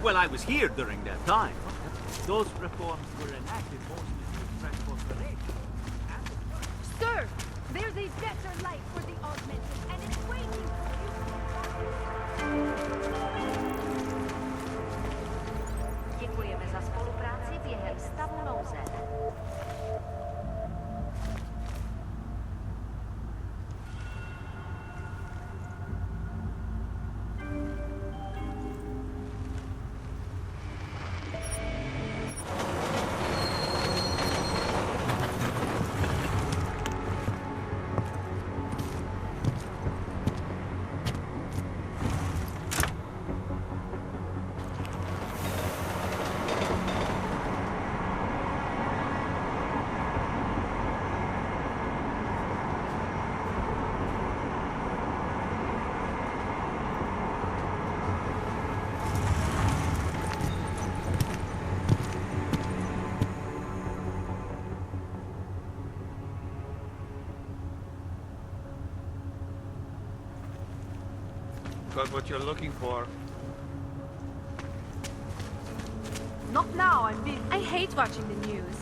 Well, I was here during that time. Those reforms were enacted mostly to attract corporations. Sir, there's a better life for the augmented, and it's waiting for you. Děkujeme za spolupráci během stavu nouze. Got what you're looking for. Not now, I'm busy. I hate watching the news.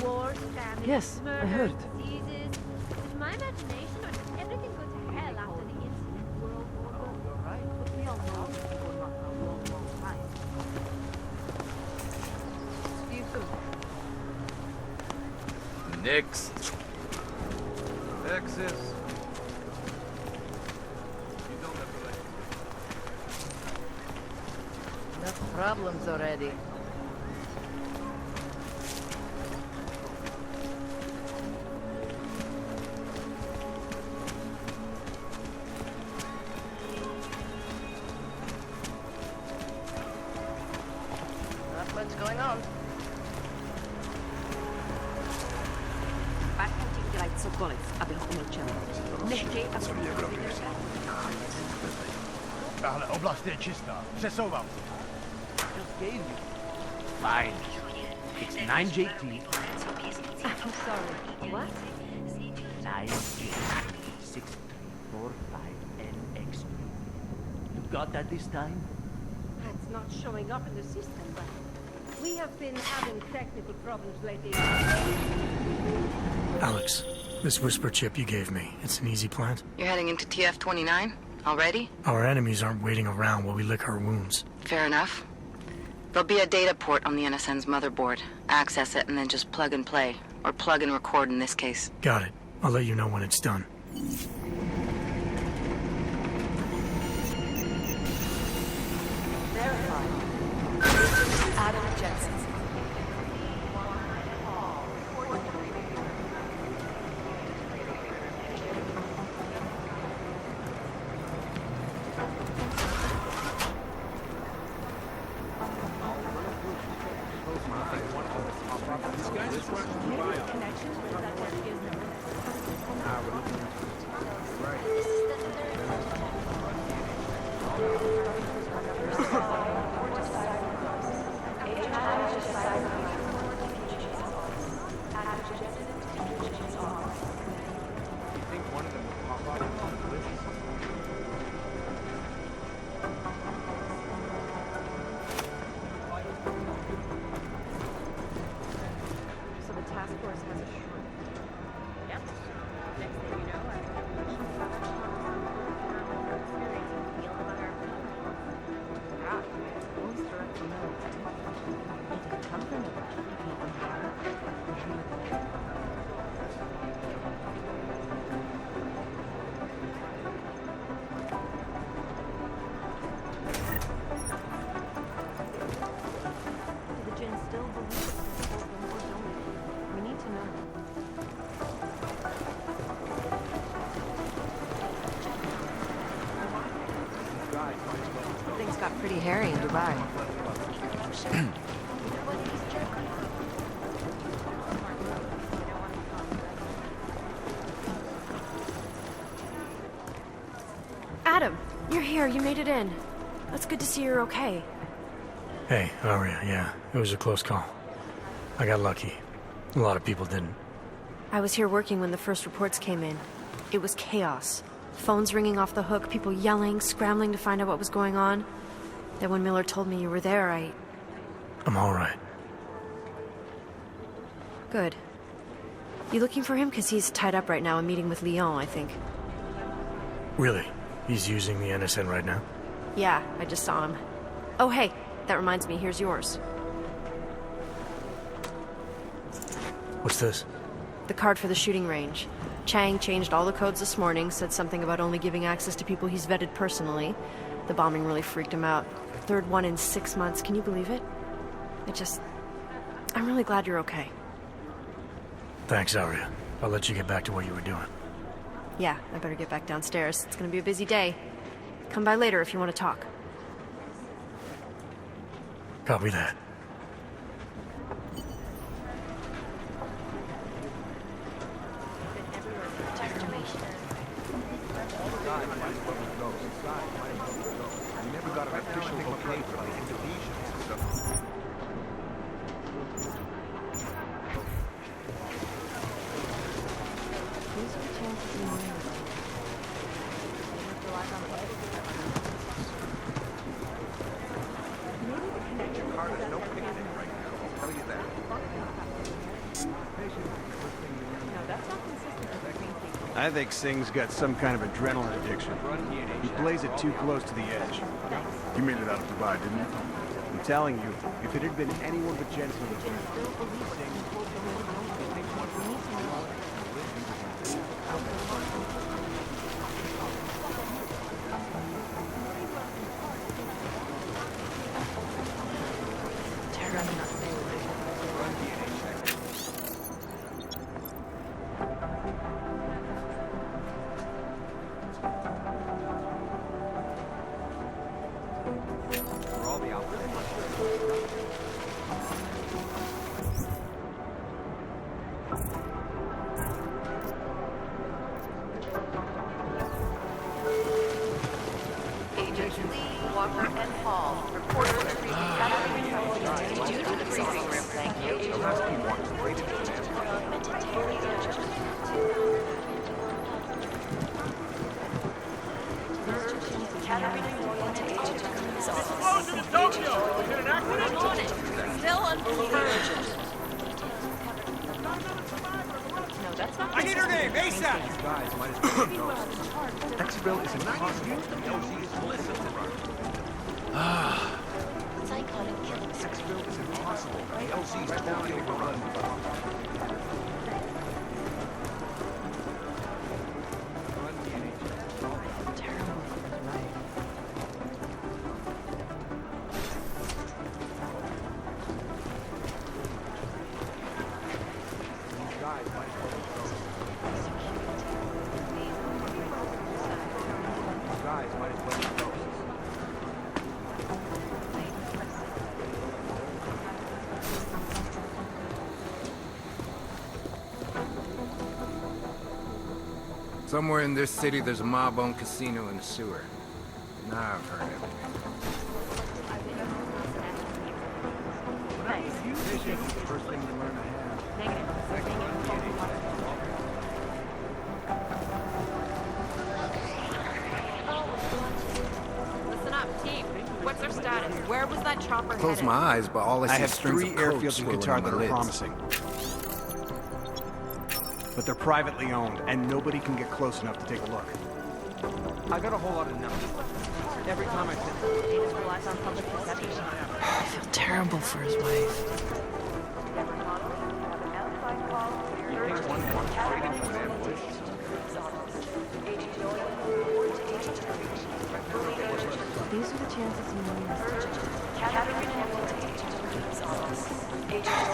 Wars, famine, Yes, murder, I heard. diseases. Is my imagination or does everything go to hell after the incident? World War I? You're right, but we all know it's going on for a long, long time. See you soon. Next. Texas. Enough problems already. Not much going on. Partner ti udělají cokoliv, aby ho umlčel. Nechtěj, aby ho vydržel. Tahle oblast je čistá. Přesouvám se. Just gave you. Fine. It's 9JT. I'm sorry. What? 9JT 645NX. You got that this time? It's not showing up in the system, but we have been having technical problems lately. Alex, this whisper chip you gave me, it's an easy plant? You're heading into TF29? Already? Our enemies aren't waiting around while we lick our wounds. Fair enough. There'll be a data port on the NSN's motherboard. Access it and then just plug and play. Or plug and record in this case. Got it. I'll let you know when it's done. Verified. Adam Jensen. So the task force has a shrink. Yep. Next thing you know, do the Jinn still believe it? Or don't they? We need to know. Things got pretty hairy in Dubai. Adam, you're here. You made it in. It's good to see you're okay. Hey, how are you? Yeah, it was a close call. I got lucky. A lot of people didn't. I was here working when the first reports came in. It was chaos. Phones ringing off the hook, people yelling, scrambling to find out what was going on. Then when Miller told me you were there, I'm all right. Good. You looking for him? Because he's tied up right now and meeting with Leon, I think. Really? He's using the NSN right now? Yeah, I just saw him. Oh, hey, that reminds me, here's yours. What's this? The card for the shooting range. Chang changed all the codes this morning, said something about only giving access to people he's vetted personally. The bombing really freaked him out. Third one in 6 months, can you believe it? I'm really glad you're okay. Thanks, Aria. I'll let you get back to what you were doing. Yeah, I better get back downstairs. It's gonna be a busy day. Come by later if you want to talk. Copy that. We never got an official okay from the Indonesians, so... I think Singh's got some kind of adrenaline addiction. He plays it too close to the edge. You made it out of Dubai, didn't you? I'm telling you, if it had been anyone but Jensen who was doing I need her name, ASAP! These guys might as well know. Exville is impossible. Exville is impossible. The LZ's totally overrun. Somewhere in this city, there's a mob-owned casino in the sewer. Now I've heard of it. First thing you learn to have. Listen up, team. What's their status? Where was that chopper Close headed? my eyes, but all I see I have is strings 3 of coke airfields in swirling Qatar on my that are lids. promising. But they're privately owned, and nobody can get close enough to take a look. I got a whole lot of numbers. Every time I send They just relies on public perception. I feel terrible for his wife. you take one more straight into an ambush. These are the chances you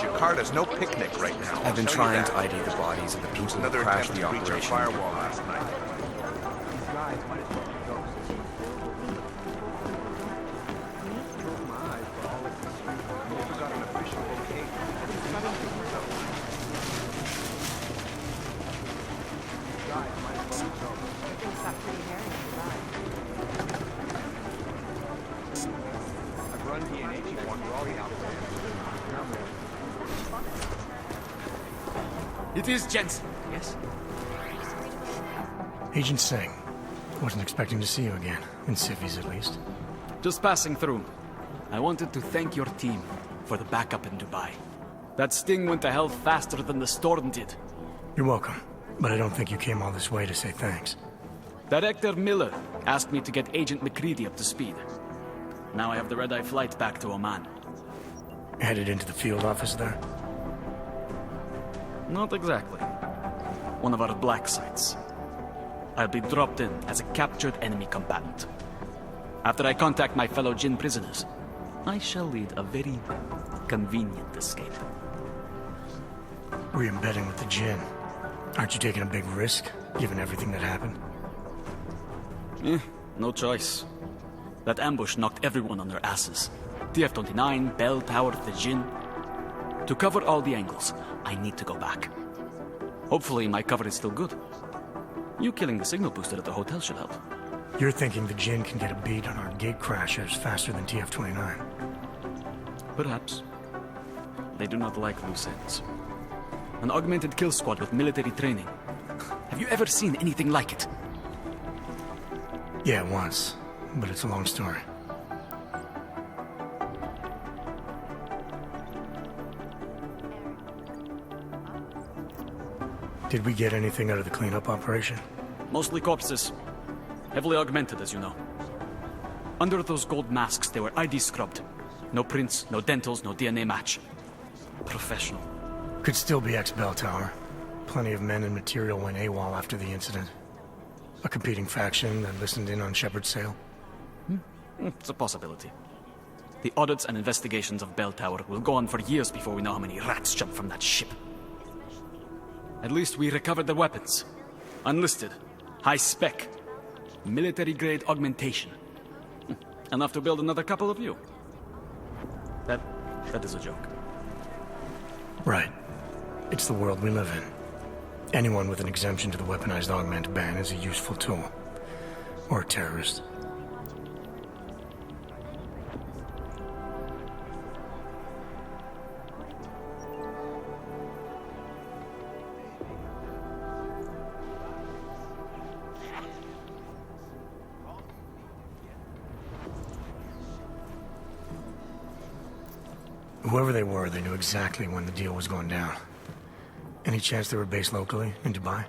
Jakarta's no picnic right now. I've been trying to ID the bodies of the people who Another crashed attempt the to breach our operation. firewall last night. These guys might as well be ghosts. Close my eyes, but all I can see is we never got an official okay. These guys might as well be ghosts. Things got pretty hairy inside. I've run DNA, you want Raleigh out there. It is Jensen. Yes? Agent Singh. Wasn't expecting to see you again. In civvies, at least. Just passing through. I wanted to thank your team for the backup in Dubai. That sting went to hell faster than the storm did. You're welcome, but I don't think you came all this way to say thanks. Director Miller asked me to get Agent McCready up to speed. Now I have the red-eye flight back to Oman. Headed into the field office there? Not exactly. One of our black sites. I'll be dropped in as a captured enemy combatant. After I contact my fellow Jinn prisoners, I shall lead a very convenient escape. Re-embedding with the Jinn. Aren't you taking a big risk, given everything that happened? No choice. That ambush knocked everyone on their asses. TF29, Bell Tower, the Jinn. To cover all the angles, I need to go back. Hopefully my cover is still good. You killing the signal booster at the hotel should help. You're thinking the Jinn can get a beat on our gate crashers faster than TF29? Perhaps. They do not like loose ends. An augmented kill squad with military training. Have you ever seen anything like it? Yeah, once. But it's a long story. Did we get anything out of the cleanup operation? Mostly corpses. Heavily augmented, as you know. Under those gold masks, they were ID scrubbed. No prints, no dentals, no DNA match. Professional. Could still be ex-Bell Tower. Plenty of men and material went AWOL after the incident. A competing faction that listened in on Shepard's sale. It's a possibility. The audits and investigations of Bell Tower will go on for years before we know how many rats jumped from that ship. At least we recovered the weapons. Unlisted. High spec. Military-grade augmentation. Enough to build another couple of you. That is a joke. Right. It's the world we live in. Anyone with an exemption to the weaponized augment ban is a useful tool. Or a terrorist. Whoever they were, they knew exactly when the deal was going down. Any chance they were based locally, in Dubai?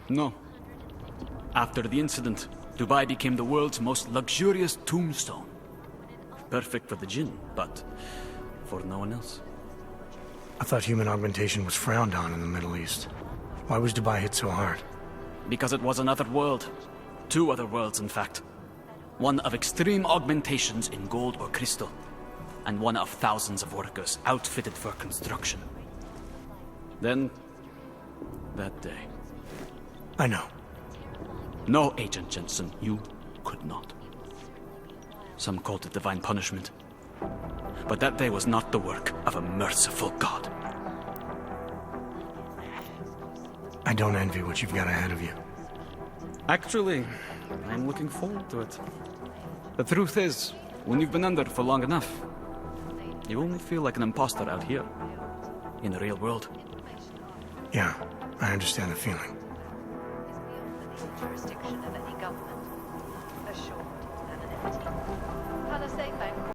No. After the incident, Dubai became the world's most luxurious tombstone. Perfect for the Jinn, but for no one else. I thought human augmentation was frowned on in the Middle East. Why was Dubai hit so hard? Because it was another world. Two other worlds, in fact. One of extreme augmentations in gold or crystal, and one of thousands of workers outfitted for construction. Then, that day. I know. No, Agent Jensen, you could not. Some called it divine punishment. But that day was not the work of a merciful God. I don't envy what you've got ahead of you. Actually, I'm looking forward to it. The truth is, when you've been under for long enough, you only feel like an imposter out here, in the real world. Yeah, I understand the feeling. Jurisdiction of any government. Assured anonymity. Palisade Bank